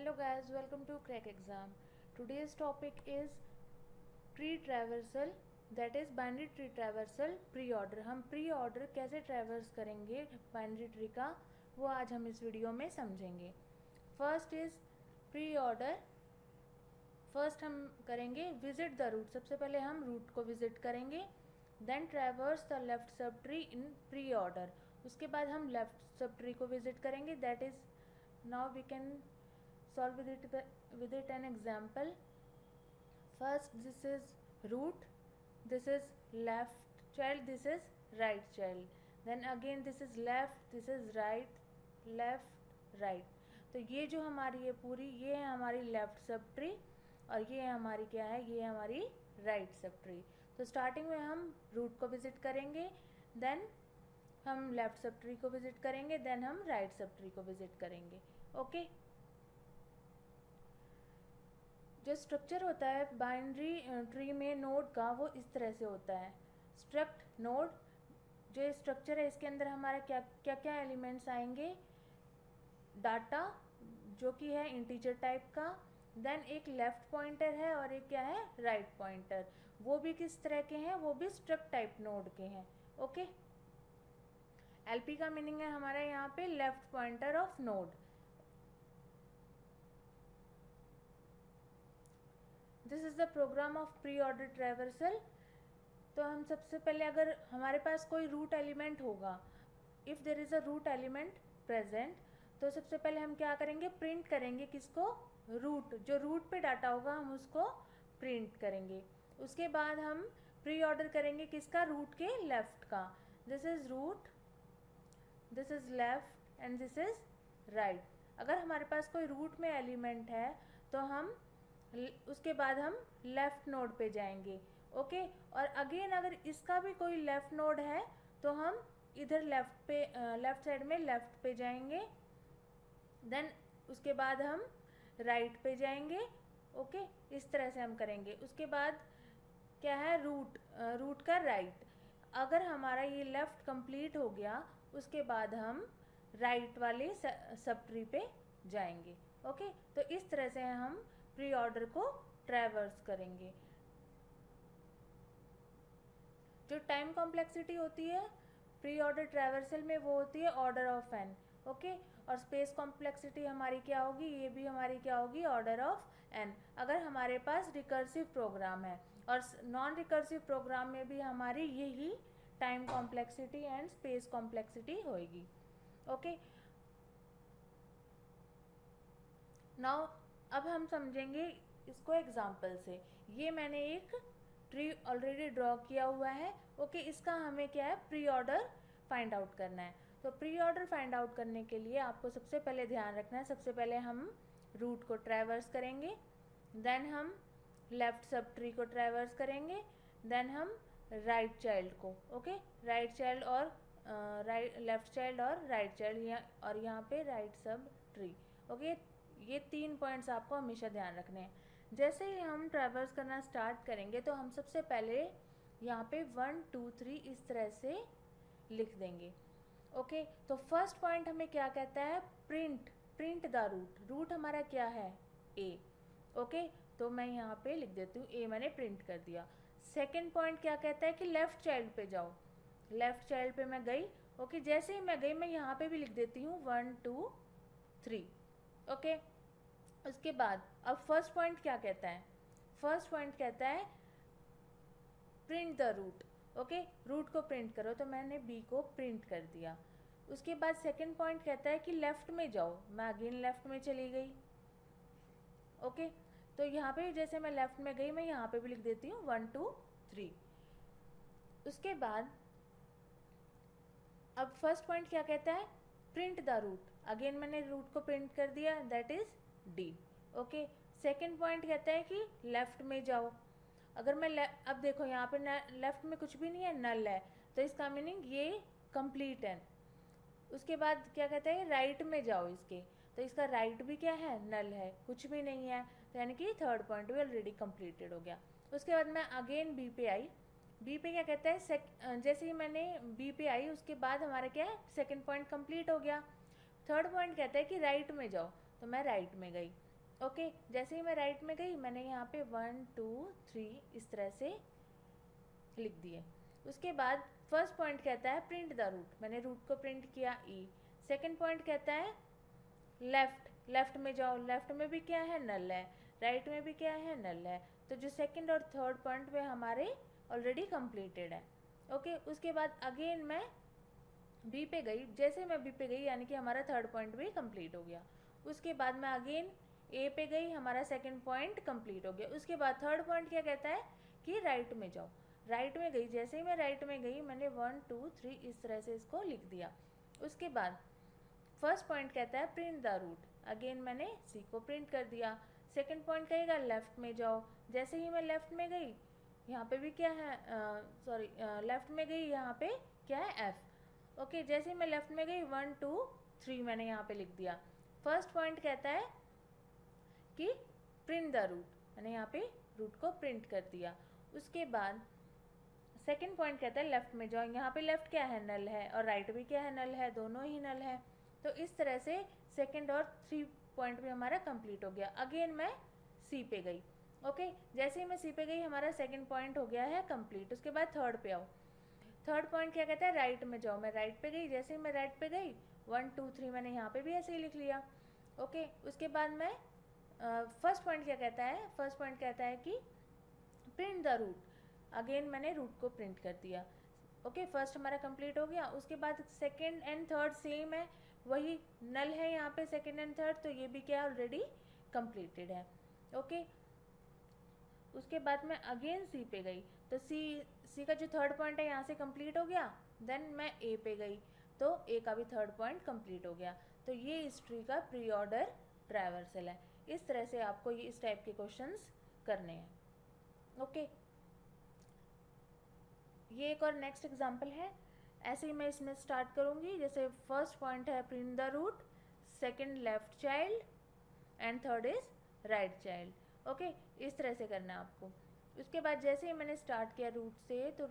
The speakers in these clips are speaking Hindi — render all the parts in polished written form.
Hello guys, welcome to Crack Exam. Today's topic is tree traversal, that is binary tree traversal pre-order. हम pre-order कैसे traverse करेंगे binary tree का, वो आज हम इस वीडियो में समझेंगे. First is pre-order. फर्स्ट हम करेंगे विजिट द रूट. सबसे पहले हम रूट को विजिट करेंगे. Then traverse the left subtree in preorder. उसके बाद हम लेफ्ट सब ट्री को विजिट करेंगे. That is now we can solve with it an example. First, this is root, this is left child, this is right child. Then again this is left, this is right, left, right. तो ये जो हमारी है पूरी, ये है हमारी लेफ्ट सब ट्री और ये हमारी क्या है, ये हमारी राइट सब ट्री. तो स्टार्टिंग में हम रूट को विजिट करेंगे, देन हम लेफ्ट सब ट्री को विजिट करेंगे, देन हम राइट सब ट्री को विजिट करेंगे. ओके. जो स्ट्रक्चर होता है बाइनरी ट्री में नोड का, वो इस तरह से होता है. स्ट्रक्ट नोड, जो स्ट्रक्चर है इसके अंदर हमारा क्या क्या क्या एलिमेंट्स आएंगे. डाटा जो कि है इंटीजर टाइप का, देन एक लेफ्ट पॉइंटर है और एक क्या है, राइट पॉइंटर. वो भी किस तरह के हैं, वो भी स्ट्रक्ट टाइप नोड के हैं. ओके. एलपी का मीनिंग है हमारा यहाँ पे left pointer of node. This is the program of preorder traversal. तो हम सबसे पहले, अगर हमारे पास कोई रूट एलिमेंट होगा, if there is a root element present, तो सबसे पहले हम क्या करेंगे, प्रिंट करेंगे किसको, रूट. जो रूट पे डाटा होगा हम उसको प्रिंट करेंगे. उसके बाद हम प्री ऑर्डर करेंगे किसका, रूट के लेफ्ट का. This is root, this is left and this is right. अगर हमारे पास कोई रूट में एलिमेंट है तो हम उसके बाद हम लेफ्ट नोड पे जाएंगे. ओके. और अगेन अगर इसका भी कोई लेफ्ट नोड है तो हम इधर लेफ्ट पे, लेफ्ट साइड में लेफ्ट पे जाएंगे. देन उसके बाद हम राइट पे जाएंगे. ओके. इस तरह से हम करेंगे. उसके बाद क्या है, रूट, रूट का राइट. अगर हमारा ये लेफ्ट कंप्लीट हो गया, उसके बाद हम राइट वाले सब ट्री पे जाएंगे. ओके. तो इस तरह से हम प्री ऑर्डर को ट्रैवर्स करेंगे. जो टाइम कॉम्प्लेक्सिटी होती है प्री ऑर्डर ट्रैवर्सल में, वो होती है ऑर्डर ऑफ एन. ओके. और स्पेस कॉम्प्लेक्सिटी हमारी क्या होगी, ये भी हमारी क्या होगी, ऑर्डर ऑफ एन. अगर हमारे पास रिकर्सिव प्रोग्राम है, और नॉन रिकर्सिव प्रोग्राम में भी हमारी यही time complexity and space complexity होगी. ओके. नाउ अब हम समझेंगे इसको एग्जाम्पल से. ये मैंने एक ट्री ऑलरेडी ड्रॉ किया हुआ है. ओके. इसका हमें क्या है, प्री ऑर्डर फाइंड आउट करना है. तो प्री ऑर्डर फाइंड आउट करने के लिए आपको सबसे पहले ध्यान रखना है, सबसे पहले हम रूट को ट्रैवर्स करेंगे, देन हम लेफ्ट सब ट्री को ट्रैवर्स करेंगे, देन हम राइट चाइल्ड को. ओके. राइट चाइल्ड और राइट, लेफ्ट चाइल्ड और राइट चाइल्ड, और यहाँ पे राइट सब ट्री. ओके. ये 3 पॉइंट्स आपको हमेशा ध्यान रखने हैं. जैसे ही हम ट्रैवर्स करना स्टार्ट करेंगे तो हम सबसे पहले यहाँ पे 1 2 3 इस तरह से लिख देंगे. ओके. तो फर्स्ट पॉइंट हमें क्या कहता है, print, print the root. Root हमारा क्या है, ए. ओके. तो मैं यहाँ पे लिख देती हूँ ए, मैंने प्रिंट कर दिया. सेकेंड पॉइंट क्या कहता है कि लेफ्ट चाइल्ड पे जाओ. लेफ्ट चाइल्ड पे मैं गई. ओके. जैसे ही मैं गई मैं यहाँ पे भी लिख देती हूँ 1 2 3. ओके. उसके बाद अब फर्स्ट पॉइंट क्या कहता है, फर्स्ट पॉइंट कहता है print the root. Okay. Root को प्रिंट करो, तो मैंने बी को प्रिंट कर दिया. उसके बाद सेकंड पॉइंट कहता है कि लेफ्ट में जाओ. मैं अगेन लेफ्ट में चली गई. ओके. तो यहाँ पे जैसे मैं लेफ्ट में गई, मैं यहाँ पे भी लिख देती हूँ 1 2 3. उसके बाद अब फर्स्ट पॉइंट क्या कहता है, प्रिंट द रूट. अगेन मैंने रूट को प्रिंट कर दिया, that is D. Okay. Second point कहता है कि लेफ्ट में जाओ. अगर मैं अब देखो यहाँ पे लेफ्ट में कुछ भी नहीं है, नल है, तो इसका मीनिंग ये कंप्लीट है. उसके बाद क्या कहता है, राइट में जाओ इसके, तो इसका राइट भी क्या है, नल है, कुछ भी नहीं है. तो यानी कि थर्ड पॉइंट भी ऑलरेडी कंप्लीटेड हो गया. उसके बाद मैं अगेन बी पे आई. बी पे क्या कहता है, जैसे ही मैंने बी पे आई उसके बाद हमारा क्या है, सेकेंड पॉइंट कंप्लीट हो गया. थर्ड पॉइंट कहता है कि राइट में जाओ, तो मैं राइट में गई. ओके, जैसे ही मैं राइट में गई मैंने यहाँ पे 1 2 3 इस तरह से लिख दिए। उसके बाद फर्स्ट पॉइंट कहता है प्रिंट द रूट, मैंने रूट को प्रिंट किया ई। सेकंड पॉइंट कहता है लेफ्ट, लेफ्ट में जाओ, लेफ्ट में भी क्या है, नल है, राइट में भी क्या है, नल है। तो जो सेकंड और थर्ड पॉइंट में हमारे ऑलरेडी कंप्लीटेड है। ओके, उसके बाद अगेन मैं बी पे गई, जैसे मैं बी पे गई यानी कि हमारा थर्ड पॉइंट भी कंप्लीट हो गया। उसके बाद मैं अगेन ए पे गई, हमारा सेकंड पॉइंट कंप्लीट हो गया। उसके बाद थर्ड पॉइंट क्या कहता है कि राइट में जाओ, राइट में गई, जैसे ही मैं राइट में गई मैंने 1 2 3 इस तरह से इसको लिख दिया। उसके बाद फर्स्ट पॉइंट कहता है प्रिंट द रूट, अगेन मैंने सी को प्रिंट कर दिया। सेकंड पॉइंट कहेगा लेफ्ट में जाओ, जैसे ही मैं लेफ्ट में गई यहाँ पे भी क्या है, सॉरी लेफ्ट में गई, यहाँ पे क्या है, एफ। ओके, जैसे ही मैं लेफ्ट में गई 1 2 3 मैंने यहाँ पे लिख दिया। फर्स्ट पॉइंट कहता है कि प्रिंट द रूट, मैंने यहाँ पे रूट को प्रिंट कर दिया। उसके बाद सेकंड पॉइंट कहता है लेफ्ट में जाओ, यहाँ पे लेफ्ट क्या है, नल है, और राइट भी क्या है, नल है, दोनों ही नल है। तो इस तरह से सेकंड और 3 पॉइंट भी हमारा कंप्लीट हो गया। अगेन मैं सी पे गई। ओके, जैसे ही मैं सी पे गई हमारा सेकंड पॉइंट हो गया है कंप्लीट। उसके बाद थर्ड पे आओ, थर्ड पॉइंट क्या कहता है राइट में जाओ, मैं राइट पे गई, जैसे ही मैं राइट पे गई 1 2 3 मैंने यहाँ पे भी ऐसे ही लिख लिया। ओके, उसके बाद मैं फर्स्ट पॉइंट क्या कहता है, फर्स्ट पॉइंट कहता है कि प्रिंट द रूट, अगेन मैंने रूट को प्रिंट कर दिया। ओके, फर्स्ट हमारा कंप्लीट हो गया। उसके बाद सेकंड एंड थर्ड सेम है, वही नल है यहाँ पे सेकंड एंड थर्ड, तो ये भी क्या ऑलरेडी कंप्लीटेड है। ओके, उसके बाद मैं अगेन सी पे गई, तो सी का जो थर्ड पॉइंट है यहाँ से कंप्लीट हो गया। देन मैं ए पे गई, तो ए का भी थर्ड पॉइंट कंप्लीट हो गया। तो ये इस ट्री का प्री ऑर्डर ट्रैवर्सल है। इस तरह से आपको ये इस टाइप के क्वेश्चंस करने हैं। ओके, ये एक और नेक्स्ट एग्जांपल है। ऐसे ही मैं इसमें स्टार्ट करूँगी, जैसे फर्स्ट पॉइंट है print the root, second left child and third is right child. Okay, इस तरह से करना है आपको। उसके बाद जैसे ही मैंने स्टार्ट किया रूट से, तो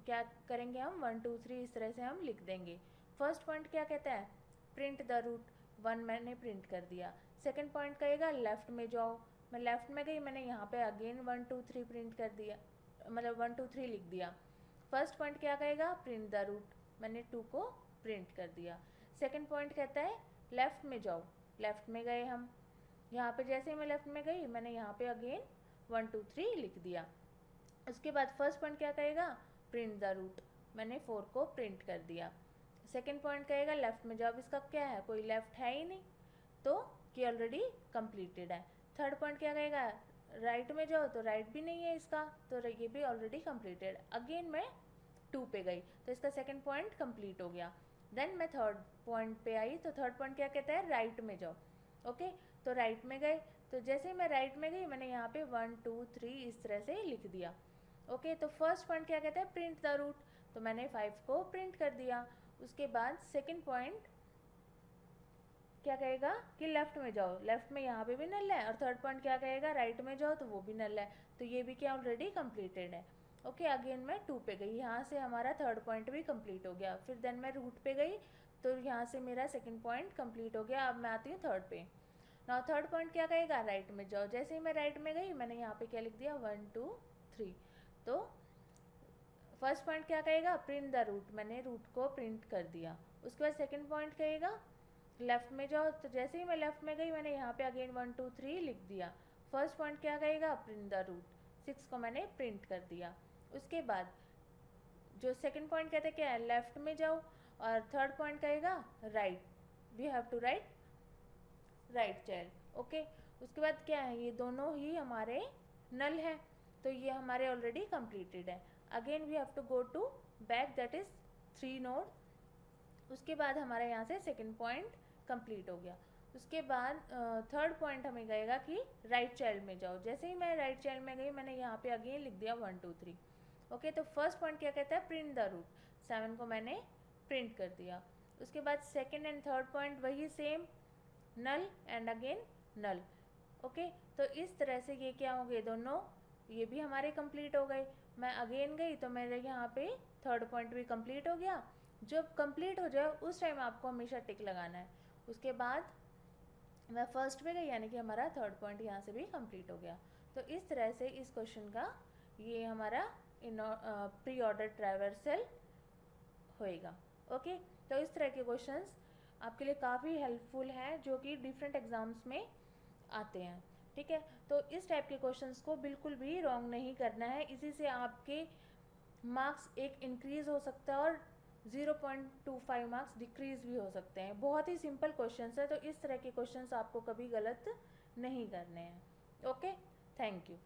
क्या करेंगे हम 1 2 3 इस तरह से हम लिख देंगे। फर्स्ट पॉइंट क्या कहता है प्रिंट द रूट, 1 मैंने प्रिंट कर दिया। सेकंड पॉइंट कहेगा लेफ्ट में जाओ, मैं लेफ्ट में गई, मैंने यहाँ पे अगेन 1 2 3 प्रिंट कर दिया, मतलब 1 2 3 लिख दिया। फर्स्ट पॉइंट क्या कहेगा प्रिंट द रूट, मैंने 2 को प्रिंट कर दिया। सेकंड पॉइंट कहता है लेफ्ट में जाओ, लेफ्ट में गए हम, यहाँ पे जैसे ही मैं लेफ्ट में गई मैंने यहाँ पे अगेन 1 2 3 लिख दिया। उसके बाद फर्स्ट पॉइंट क्या कहेगा प्रिंट द रूट, मैंने 4 को प्रिंट कर दिया। सेकंड पॉइंट कहेगा लेफ्ट में जाओ, इसका क्या है, कोई लेफ्ट है ही नहीं, तो कि ऑलरेडी कंप्लीटेड है। थर्ड पॉइंट क्या कहेगा राइट में जाओ, तो राइट भी नहीं है इसका, तो ये भी ऑलरेडी कंप्लीटेड। अगेन मैं 2 पे गई, तो इसका सेकंड पॉइंट कंप्लीट हो गया। देन मैं थर्ड पॉइंट पे आई, तो थर्ड पॉइंट क्या कहता है राइट में जाओ। ओके, तो राइट में गए, तो जैसे ही मैं राइट में गई मैंने यहाँ पे 1 2 3 इस तरह से लिख दिया। ओके, तो फर्स्ट पॉइंट क्या कहता है प्रिंट द रूट, तो मैंने 5 को प्रिंट कर दिया। उसके बाद सेकंड पॉइंट क्या कहेगा कि लेफ्ट में जाओ, लेफ्ट में यहाँ पे भी नल है, और थर्ड पॉइंट क्या कहेगा राइट में जाओ, तो वो भी नल है, तो ये भी क्या ऑलरेडी कंप्लीटेड है। ओके, अगेन मैं 2 पे गई, यहाँ से हमारा थर्ड पॉइंट भी कंप्लीट हो गया। फिर देन मैं रूट पे गई, तो यहाँ से मेरा सेकंड पॉइंट कंप्लीट हो गया। अब मैं आती हूँ थर्ड पे। नाउ थर्ड पॉइंट क्या कहेगा राइट में जाओ, जैसे ही मैं राइट में गई मैंने यहाँ पे क्या लिख दिया 1 2 3। तो फर्स्ट पॉइंट क्या कहेगा प्रिंट द रूट, मैंने रूट को प्रिंट कर दिया। उसके बाद सेकंड पॉइंट कहेगा लेफ्ट में जाओ, तो जैसे ही मैं लेफ्ट में गई मैंने यहाँ पे अगेन 1 2 3 लिख दिया। फर्स्ट पॉइंट क्या कहेगा प्रिंट द रूट, 6 को मैंने प्रिंट कर दिया। उसके बाद जो सेकंड पॉइंट कहते हैं क्या है लेफ्ट में जाओ, और थर्ड पॉइंट कहेगा right, we have to right right child. Okay, उसके बाद क्या है ये दोनों ही हमारे नल है, तो ये हमारे ऑलरेडी कंप्लीटेड है। Again we have to go to back, that is 3 node. उसके बाद हमारा यहाँ से सेकंड पॉइंट कंप्लीट हो गया। उसके बाद थर्ड पॉइंट हमें कहेगा कि राइट चाइल्ड में जाओ, जैसे ही मैं राइट चाइल्ड में गई मैंने यहाँ पे अगेन लिख दिया 1 2 3। ओके, तो फर्स्ट पॉइंट क्या कहता है प्रिंट द रूट, 7 को मैंने प्रिंट कर दिया। उसके बाद सेकेंड एंड थर्ड पॉइंट वही same, null and again null. Okay, तो इस तरह से ये क्या हो गए दोनों, ये भी हमारे कंप्लीट हो गए। मैं अगेन गई तो मेरे यहाँ पे थर्ड पॉइंट भी कंप्लीट हो गया। जब कंप्लीट हो जाए उस टाइम आपको हमेशा टिक लगाना है। उसके बाद मैं फर्स्ट पे गई, यानी कि हमारा थर्ड पॉइंट यहाँ से भी कंप्लीट हो गया। तो इस तरह से इस क्वेश्चन का ये हमारा प्री ऑर्डर ट्रैवर्सल होएगा। ओके, तो इस तरह के क्वेश्चंस आपके लिए काफ़ी हेल्पफुल हैं, जो कि डिफरेंट एग्जाम्स में आते हैं। ठीक है, तो इस टाइप के क्वेश्चंस को बिल्कुल भी रॉन्ग नहीं करना है, इसी से आपके मार्क्स एक इंक्रीज़ हो सकता है और 0.25 मार्क्स डिक्रीज़ भी हो सकते हैं। बहुत ही सिंपल क्वेश्चंस है, तो इस तरह के क्वेश्चंस आपको कभी गलत नहीं करने हैं। Okay, thank you.